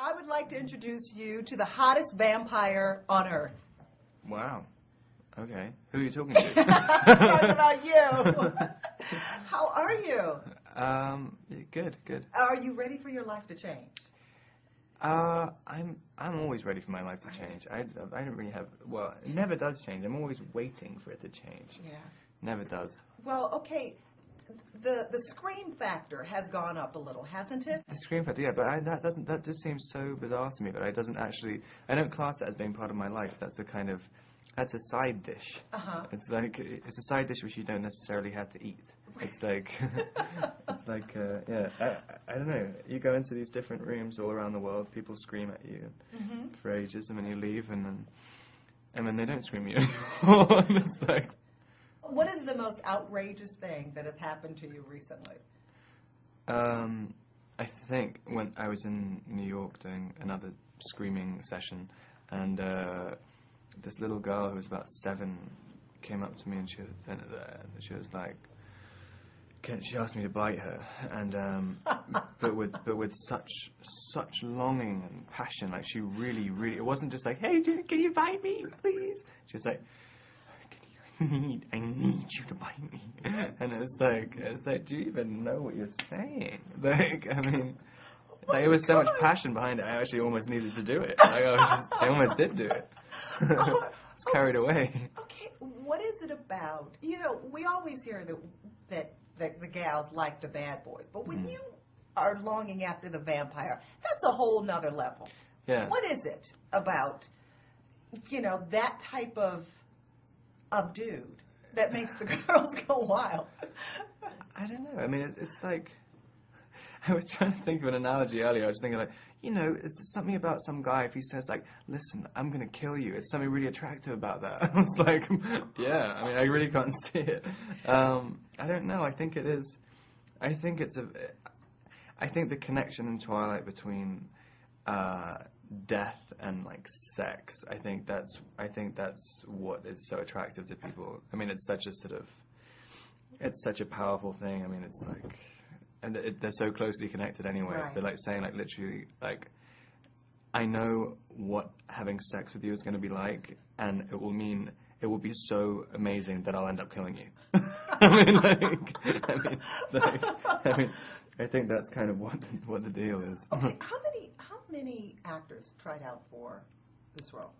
I would like to introduce you to the hottest vampire on Earth. Wow. Okay. Who are you talking to? Talking about you. How are you? Good. Are you ready for your life to change? I'm always ready for my life to change. I don't really have. Well, it never does change. I'm always waiting for it to change. Yeah. Never does. Well, okay. The scream factor has gone up a little, hasn't it? The scream factor, yeah, but that just seems so bizarre to me. But I don't class it as being part of my life. That's a side dish. It's a side dish which you don't necessarily have to eat. It's like I don't know. You go into these different rooms all around the world. People scream at you for ages, and then you leave, and then they don't scream at you anymore. It's like. What is the most outrageous thing that has happened to you recently? I think when I was in New York doing another screaming session, and this little girl who was about 7 came up to me, and she was like, she asked me to bite her, and but with such longing and passion, like she really, it wasn't just like, hey, can you bite me, please? She was like, I need you to bite me. And it's like, do you even know what you're saying? Like, I mean, there was so much passion behind it, I actually almost needed to do it. Like, I almost did do it. I was carried away. Okay, what is it about? You know, we always hear that the gals like the bad boys, but when you are longing after the vampire, that's a whole nother level. Yeah. What is it about, that type of dude that makes the girls go wild? I don't know. I mean, it's like, I was trying to think of an analogy earlier. I was thinking like, it's something about some guy, if he says like, listen, I'm going to kill you, it's something really attractive about that. I was like, yeah, I mean, I really can't see it. I don't know. I think it is. I think the connection in Twilight between death and like sex, I think that's what is so attractive to people. I mean, it's such a powerful thing. I mean, it's like, and they're so closely connected anyway. Right. They're like saying like literally like, I know what having sex with you is going to be like, and it will be so amazing that I'll end up killing you. I think that's kind of what the deal is. Okay, how many actors tried out for this role?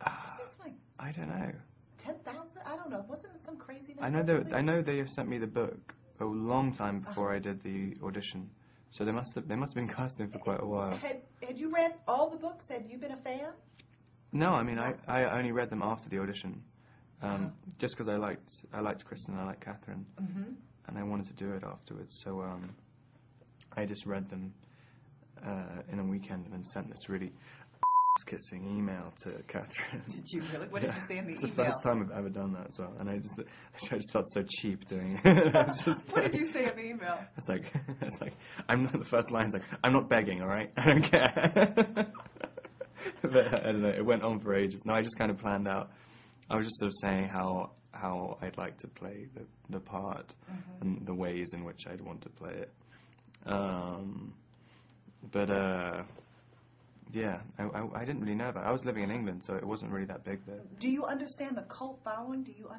I don't know. 10,000? I don't know. Wasn't it some crazy number? I know they have sent me the book a long time before I did the audition, so they must have been casting for quite a while. Had you read all the books? Had you been a fan? No, I mean I only read them after the audition, just because I liked Kristen, I liked Catherine, and I wanted to do it afterwards. So I just read them in a weekend and then sent this really kissing email to Catherine. Did you really? What did you say in the email? It's the first time I've ever done that as well, and I just felt so cheap doing it. What did you say in the email? It's like I'm not, the first line's like, I'm not begging, all right? I don't care. But I don't know. It went on for ages. No, I just kind of planned out. I was just sort of saying how I'd like to play the part and the ways in which I'd want to play it. Yeah, I didn't really know about it. I was living in England, so it wasn't really that big there. Do you understand the cult following? Do you,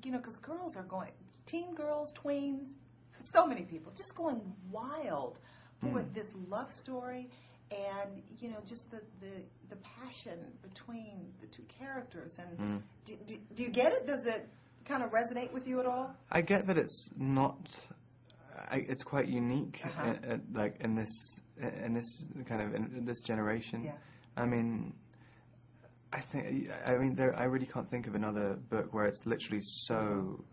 because girls are going, teen girls, tweens, so many people just going wild for this love story, and just the passion between the two characters. And do you get it? Does it kind of resonate with you at all? I get that it's not. It's quite unique, like in this generation. Yeah. I really can't think of another book where it's literally so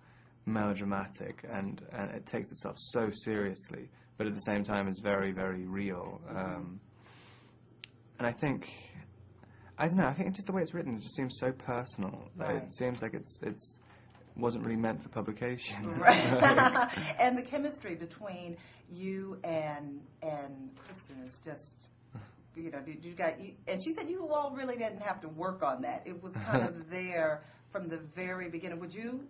melodramatic and it takes itself so seriously, but at the same time it's very, very real. And I don't know. I think it's just the way it's written. It just seems so personal. Right. It seems like it's wasn't really meant for publication. Right. And the chemistry between you and Kristen is just, and she said you all really didn't have to work on that. It was kind of there from the very beginning. Would you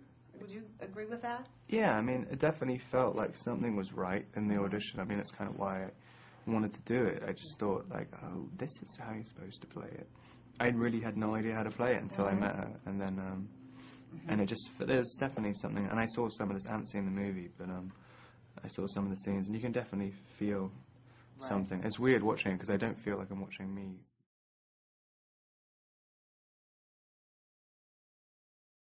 agree with that? Yeah, I mean, it definitely felt like something was right in the audition. I mean, it's kind of why wanted to do it. I just thought, like, oh, this is how you're supposed to play it. I really had no idea how to play it until I met her, and then, and it just, there's definitely something, and I saw some of this, I haven't seen the movie, but I saw some of the scenes, and you can definitely feel something. It's weird watching it, because I don't feel like I'm watching me